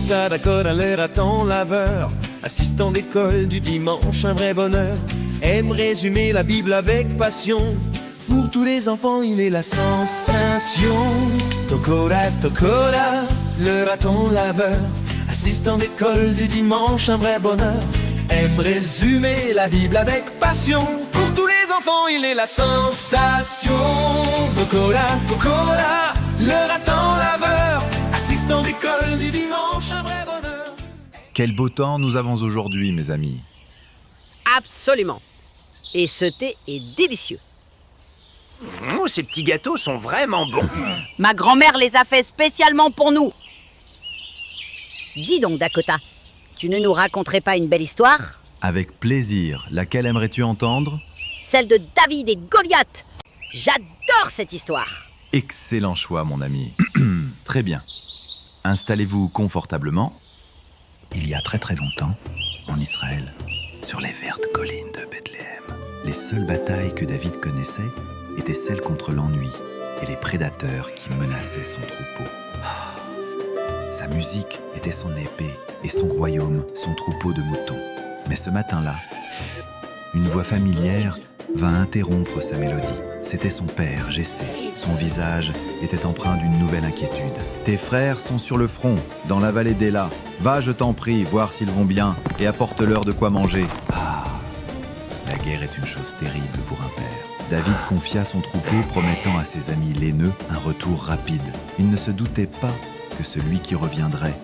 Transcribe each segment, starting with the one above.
Dakota, Dakota, le raton laveur, assistant d'école du dimanche, un vrai bonheur, aime résumer la Bible avec passion. Pour tous les enfants, il est la sensation. Dakota, Dakota, le raton laveur, assistant d'école du dimanche, un vrai bonheur, aime résumer la Bible avec passion. Pour tous les enfants, il est la sensation. Dakota, Dakota, le raton laveur, assistant d'école du dimanche, un vrai bonheur. Quel beau temps nous avons aujourd'hui, mes amis. Absolument. Et ce thé est délicieux. Ces petits gâteaux sont vraiment bons. Ma grand-mère les a faits spécialement pour nous. Dis donc, Dakota, tu ne nous raconterais pas une belle histoire? Avec plaisir. Laquelle aimerais-tu entendre? Celle de David et Goliath. J'adore cette histoire. Excellent choix, mon ami. Très bien. Installez-vous confortablement. Il y a très très longtemps, en Israël, sur les vertes collines de Bethléem, les seules batailles que David connaissait étaient celles contre l'ennui et les prédateurs qui menaçaient son troupeau. Sa musique était son épée et son royaume son troupeau de moutons. Mais ce matin-là, une voix familière vint interrompre sa mélodie. C'était son père, Jessé. Son visage était empreint d'une nouvelle inquiétude. « Tes frères sont sur le front, dans la vallée d'Éla. Va, je t'en prie, voir s'ils vont bien et apporte-leur de quoi manger. » Ah, la guerre est une chose terrible pour un père. David confia son troupeau, promettant à ses amis laineux un retour rapide. Il ne se doutait pas que celui qui reviendrait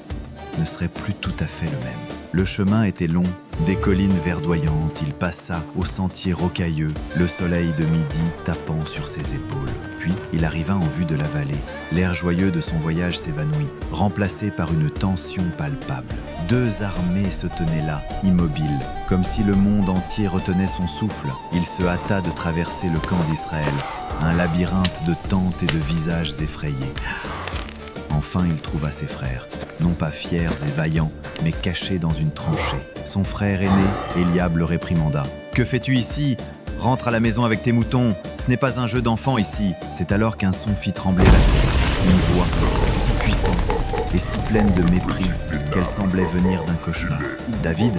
ne serait plus tout à fait le même. Le chemin était long, des collines verdoyantes, il passa au sentier rocailleux, le soleil de midi tapant sur ses épaules. Puis il arriva en vue de la vallée. L'air joyeux de son voyage s'évanouit, remplacé par une tension palpable. Deux armées se tenaient là, immobiles, comme si le monde entier retenait son souffle. Il se hâta de traverser le camp d'Israël, un labyrinthe de tentes et de visages effrayés. Enfin, il trouva ses frères, non pas fiers et vaillants, mais cachés dans une tranchée. Son frère aîné, Eliab, le réprimanda. « Que fais-tu ici ? Rentre à la maison avec tes moutons. Ce n'est pas un jeu d'enfant ici. » C'est alors qu'un son fit trembler la terre. Une voix, si puissante et si pleine de mépris qu'elle semblait venir d'un cauchemar. David,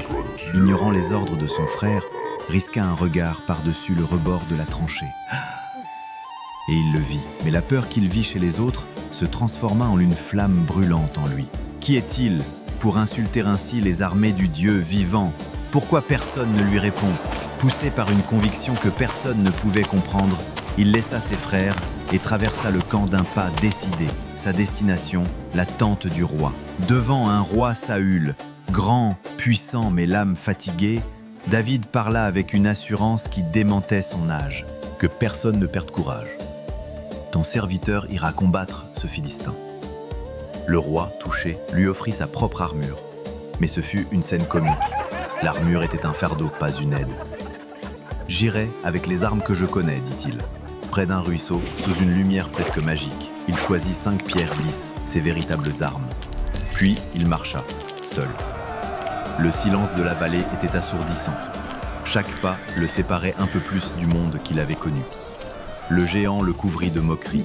ignorant les ordres de son frère, risqua un regard par-dessus le rebord de la tranchée. Et il le vit, mais la peur qu'il vit chez les autres se transforma en une flamme brûlante en lui. Qui est-il pour insulter ainsi les armées du Dieu vivant? Pourquoi personne ne lui répond? Poussé par une conviction que personne ne pouvait comprendre, il laissa ses frères et traversa le camp d'un pas décidé. Sa destination, la tente du roi. Devant un roi Saül, grand, puissant mais l'âme fatiguée, David parla avec une assurance qui démentait son âge. Que personne ne perde courage. Ton serviteur ira combattre ce Philistin. Le roi, touché, lui offrit sa propre armure. Mais ce fut une scène comique. L'armure était un fardeau, pas une aide. « J'irai avec les armes que je connais, dit-il. » Près d'un ruisseau, sous une lumière presque magique, il choisit 5 pierres lisses, ses véritables armes. Puis il marcha, seul. Le silence de la vallée était assourdissant. Chaque pas le séparait un peu plus du monde qu'il avait connu. Le géant le couvrit de moqueries.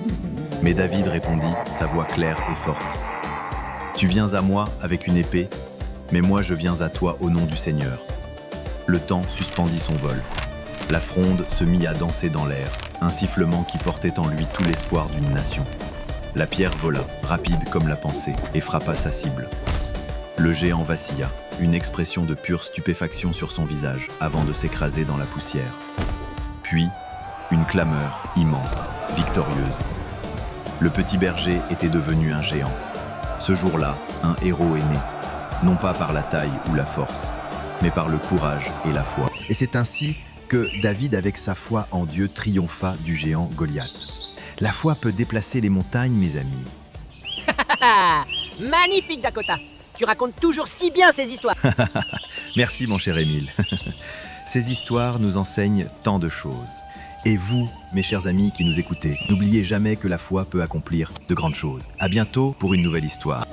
Mais David répondit, sa voix claire et forte. « Tu viens à moi avec une épée, mais moi je viens à toi au nom du Seigneur. » Le temps suspendit son vol. La fronde se mit à danser dans l'air, un sifflement qui portait en lui tout l'espoir d'une nation. La pierre vola, rapide comme la pensée, et frappa sa cible. Le géant vacilla, une expression de pure stupéfaction sur son visage, avant de s'écraser dans la poussière. Puis, une clameur immense, victorieuse. Le petit berger était devenu un géant. Ce jour-là, un héros est né, non pas par la taille ou la force, mais par le courage et la foi. Et c'est ainsi que David, avec sa foi en Dieu, triompha du géant Goliath. La foi peut déplacer les montagnes, mes amis. Magnifique, Dakota. Tu racontes toujours si bien ces histoires. Merci, mon cher Émile. Ces histoires nous enseignent tant de choses. Et vous, mes chers amis qui nous écoutez, n'oubliez jamais que la foi peut accomplir de grandes choses. À bientôt pour une nouvelle histoire.